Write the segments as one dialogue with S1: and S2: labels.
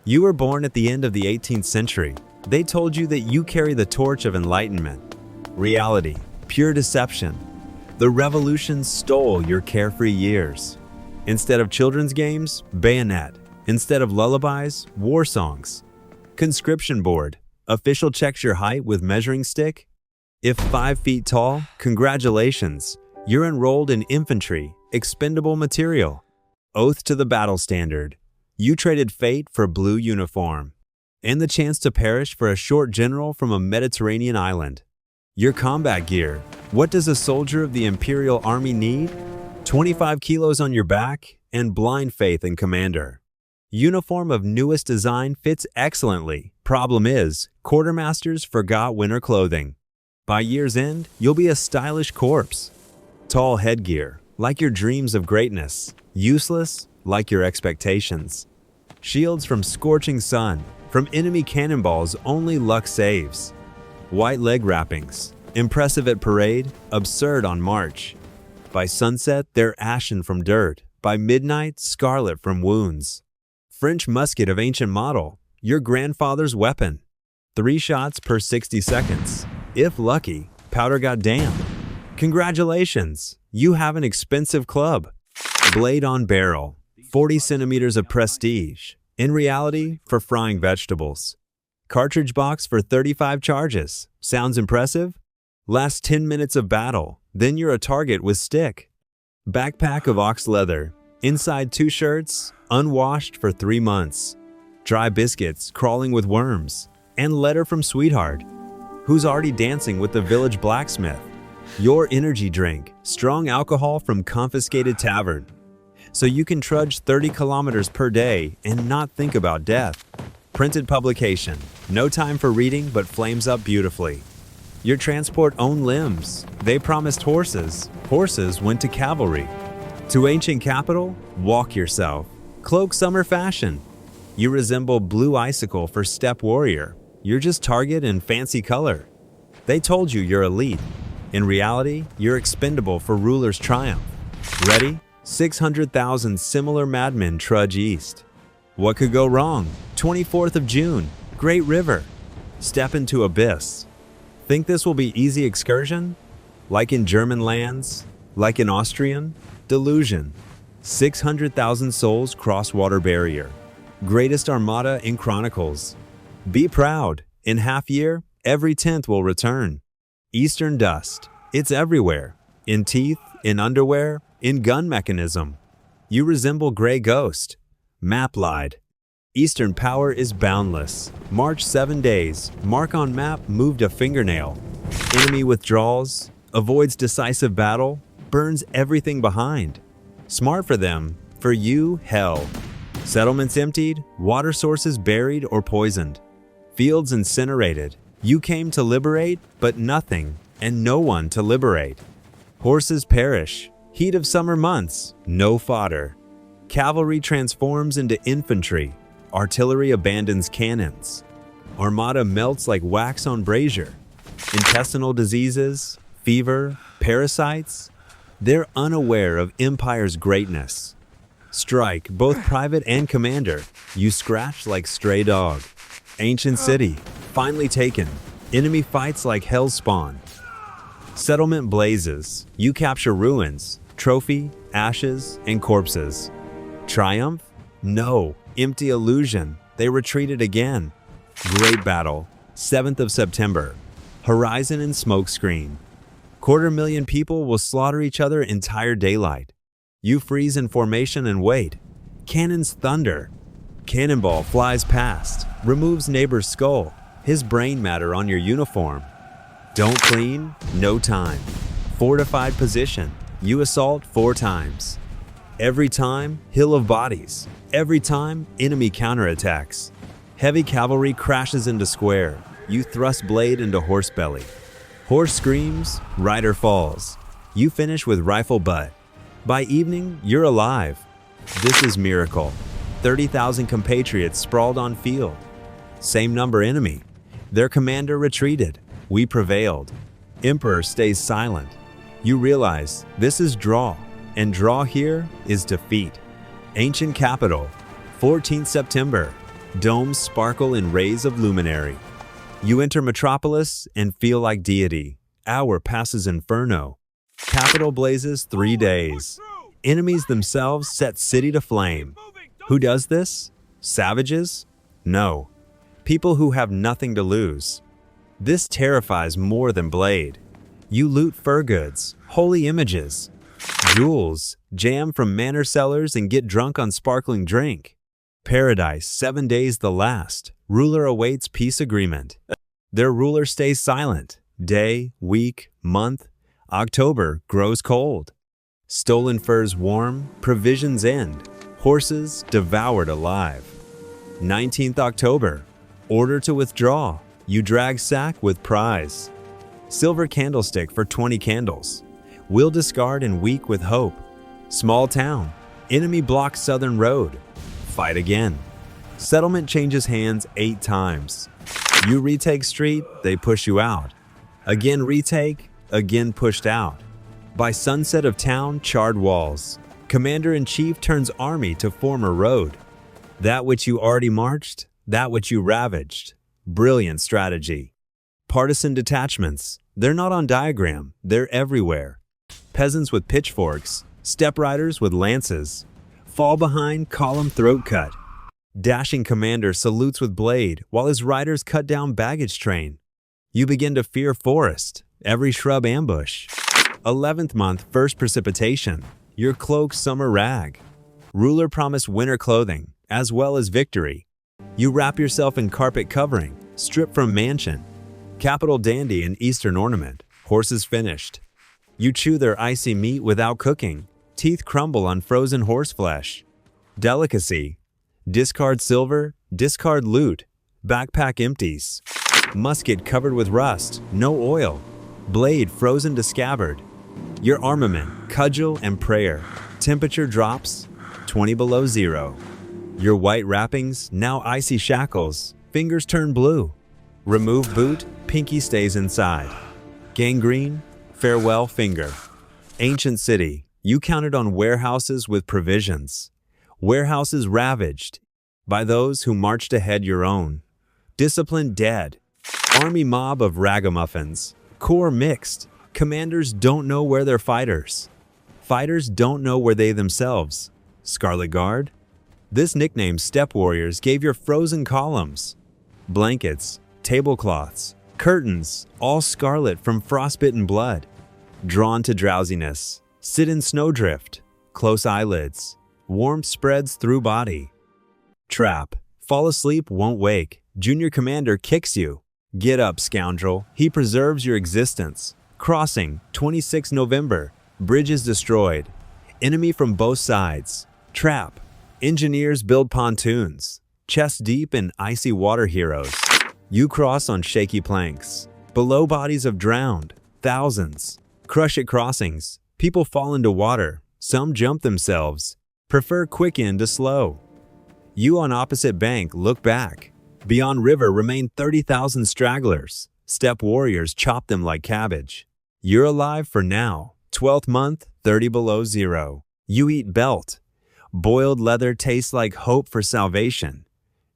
S1: You were born at the end of the 18th century. They told you that you carry the torch of enlightenment. Reality, pure deception. The revolution stole your carefree years. Instead of children's games, bayonet. Instead of lullabies, war songs. Conscription board, official checks your height with measuring stick. If 5 feet tall, congratulations, you're enrolled in infantry, expendable material. Oath to the battle standard. You traded fate for blue uniform and the chance to perish for a short general from a Mediterranean island. Your combat gear. What does a soldier of the Imperial Army need? 25 kilos on your back and blind faith in commander. Uniform of newest design fits excellently. Problem is, quartermasters forgot winter clothing. By year's end, you'll be a stylish corpse. Tall headgear, like your dreams of greatness. Useless, like your expectations. Shields from scorching sun. From enemy cannonballs, only luck saves. White leg wrappings. Impressive at parade, absurd on march. By sunset, they're ashen from dirt. By midnight, scarlet from wounds. French musket of ancient model, your grandfather's weapon. 3 shots per 60 seconds. If lucky, powder got damp. Congratulations, you have an expensive club. Blade on barrel, 40 centimeters of prestige. In reality, for frying vegetables. Cartridge box for 35 charges. Sounds impressive? Last 10 minutes of battle, then you're a target with stick. Backpack of ox leather. Inside 2 shirts, unwashed for 3 months. Dry biscuits crawling with worms. And letter from sweetheart, who's already dancing with the village blacksmith. Your energy drink, strong alcohol from confiscated tavern. So you can trudge 30 kilometers per day and not think about death. Printed publication, no time for reading but flames up beautifully. Your transport own limbs, they promised horses. Horses went to cavalry. To ancient capital, walk yourself. Cloak summer fashion. You resemble blue icicle for steppe warrior. You're just target in fancy color. They told you you're elite. In reality, you're expendable for ruler's triumph. Ready? 600,000 similar madmen trudge east. What could go wrong? 24th of June, Great River. Step into abyss. Think this will be easy excursion? Like in German lands? Like in Austrian? Delusion. 600,000 souls cross water barrier. Greatest armada in chronicles. Be proud. In half year, every 10th will return. Eastern dust. It's everywhere. In teeth, in underwear, in gun mechanism. You resemble gray ghost. Map lied. Eastern power is boundless. March 7 days. Mark on map moved a fingernail. Enemy withdrawals. Avoids decisive battle. Burns everything behind. Smart for them. For you, hell. Settlements emptied. Water sources buried or poisoned. Fields incinerated. You came to liberate, but nothing and no one to liberate. Horses perish. Heat of summer months. No fodder. Cavalry transforms into infantry. Artillery abandons cannons. Armada melts like wax on brazier. Intestinal diseases, fever, parasites. They're unaware of empire's greatness. Strike, both private and commander. You scratch like stray dog. Ancient city, finally taken. Enemy fights like hell spawn. Settlement blazes. You capture ruins, trophy, ashes, and corpses. Triumph? No. Empty illusion. They retreated again. Great battle. 7th of September. Horizon and smokescreen. 250,000 people will slaughter each other entire daylight. You freeze in formation and wait. Cannons thunder. Cannonball flies past. Removes neighbor's skull. His brain matter on your uniform. Don't clean, no time. Fortified position. You assault 4 times. Every time, hill of bodies. Every time, enemy counterattacks. Heavy cavalry crashes into square. You thrust blade into horse belly. Horse screams, rider falls. You finish with rifle butt. By evening, you're alive. This is miracle. 30,000 compatriots sprawled on field. Same number enemy. Their commander retreated. We prevailed. Emperor stays silent. You realize this is draw, and draw here is defeat. Ancient capital, 14th September. Domes sparkle in rays of luminary. You enter Metropolis and feel like deity. Hour passes inferno. Capital blazes 3 days. Enemies themselves set city to flame. Who does this? Savages? No. People who have nothing to lose. This terrifies more than Blade. You loot fur goods, holy images, jewels, jam from manor cellars and get drunk on sparkling drink. Paradise, 7 days the last. Ruler awaits peace agreement. Their ruler stays silent. Day, week, month. October grows cold. Stolen furs warm, provisions end. Horses devoured alive. 19th October. Order to withdraw. You drag sack with prize. Silver candlestick for 20 candles. Will discard and weak with hope. Small town. Enemy blocks southern road. Fight again. Settlement changes hands 8 times. You retake street, they push you out. Again retake, again pushed out. By sunset of town, charred walls. Commander-in-chief turns army to form a road. That which you already marched, that which you ravaged. Brilliant strategy. Partisan detachments. They're not on diagram, they're everywhere. Peasants with pitchforks, step riders with lances. Fall behind, column throat cut. Dashing commander salutes with blade while his riders cut down baggage train. You begin to fear forest, every shrub ambush. 11th month, first precipitation. Your cloak summer rag. Ruler promised winter clothing, as well as victory. You wrap yourself in carpet covering, strip from mansion. Capital dandy and eastern ornament, horses finished. You chew their icy meat without cooking. Teeth crumble on frozen horse flesh. Delicacy. Discard silver, discard loot. Backpack empties. Musket covered with rust, no oil. Blade frozen to scabbard. Your armament, cudgel and prayer. Temperature drops, 20 below zero. Your white wrappings, now icy shackles. Fingers turn blue. Remove boot, pinky stays inside. Gangrene, farewell finger. Ancient city, you counted on warehouses with provisions. Warehouses ravaged by those who marched ahead your own. Discipline dead. Army mob of ragamuffins. Corps mixed. Commanders don't know where they're fighters. Fighters don't know where they themselves. Scarlet Guard? This nickname Step Warriors gave your frozen columns. Blankets, tablecloths, curtains, all scarlet from frostbitten blood. Drawn to drowsiness. Sit in snowdrift. Close eyelids. Warmth spreads through body. Trap. Fall asleep, won't wake. Junior commander kicks you. Get up, scoundrel. He preserves your existence. Crossing, 26 November. Bridges destroyed. Enemy from both sides. Trap. Engineers build pontoons. Chest deep in icy water heroes. You cross on shaky planks. Below bodies of drowned. Thousands. Crush at crossings. People fall into water. Some jump themselves. Prefer quick in to slow. You on opposite bank look back. Beyond river remain 30,000 stragglers. Step warriors chop them like cabbage. You're alive for now. 12th month, 30 below zero. You eat belt. Boiled leather tastes like hope for salvation.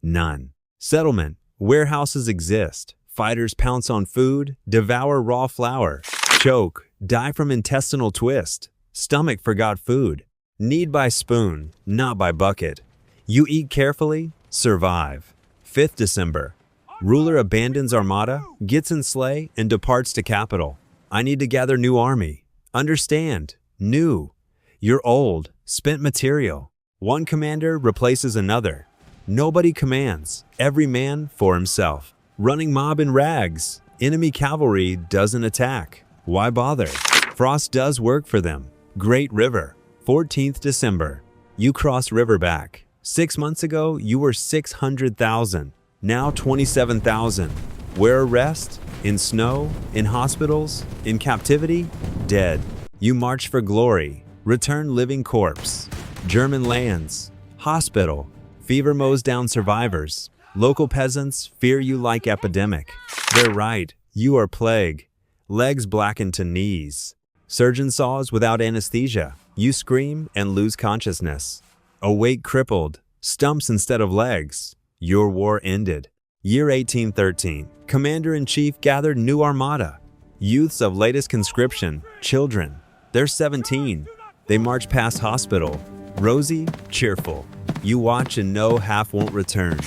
S1: None. Settlement. Warehouses exist. Fighters pounce on food, devour raw flour. Choke. Die from intestinal twist. Stomach forgot food. Need by spoon, not by bucket. You eat carefully, survive. 5th December. Ruler abandons armada, gets in sleigh, and departs to capital. I need to gather new army. Understand. New. You're old. Spent material. One commander replaces another. Nobody commands. Every man for himself. Running mob in rags. Enemy cavalry doesn't attack. Why bother? Frost does work for them. Great River. 14th December. You cross river back. 6 months ago, you were 600,000. Now 27,000. Where rest? In snow? In hospitals? In captivity? Dead. You march for glory. Return living corpse. German lands. Hospital. Fever mows down survivors. Local peasants fear you like epidemic. They're right. You are plague. Legs blackened to knees. Surgeon saws without anesthesia. You scream and lose consciousness. Awake crippled. Stumps instead of legs. Your war ended. Year 1813. Commander-in-Chief gathered new armada. Youths of latest conscription, children. They're 17. They march past hospital. Rosy, cheerful. You watch and know half won't return.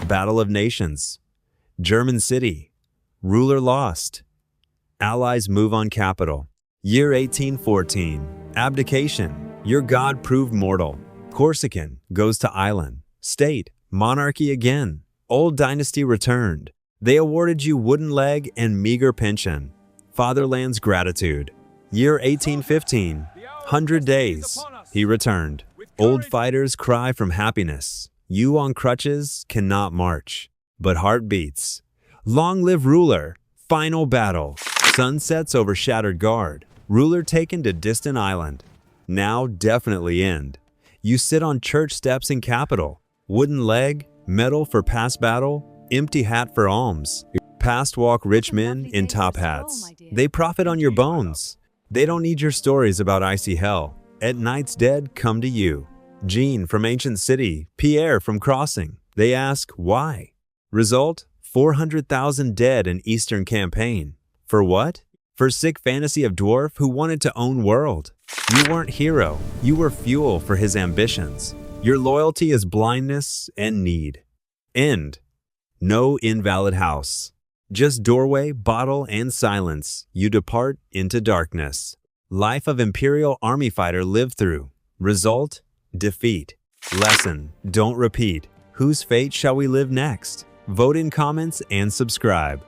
S1: Battle of Nations. German city. Ruler lost. Allies move on capital. Year 1814. Abdication. Your god proved mortal. Corsican goes to island. State. Monarchy again. Old dynasty returned. They awarded you wooden leg and meager pension. Fatherland's gratitude. Year 1815. 100 days. He returned. Old fighters cry from happiness. You on crutches cannot march, but heart beats. Long live ruler. Final battle. Sunsets over shattered guard. Ruler taken to distant island. Now definitely end. You sit on church steps in capital. Wooden leg, medal for past battle, empty hat for alms. Past walk rich men in top hats. They profit on your bones. They don't need your stories about icy hell. At night's dead come to you. Jean from ancient city, Pierre from crossing. They ask why. Result, 400,000 dead in Eastern campaign. For what? For sick fantasy of dwarf who wanted to own world. You weren't hero, you were fuel for his ambitions. Your loyalty is blindness and need. End. No invalid house. Just doorway, bottle, and silence. You depart into darkness. Life of Imperial Army fighter lived through. Result, defeat. Lesson, don't repeat. Whose fate shall we live next? Vote in comments and subscribe.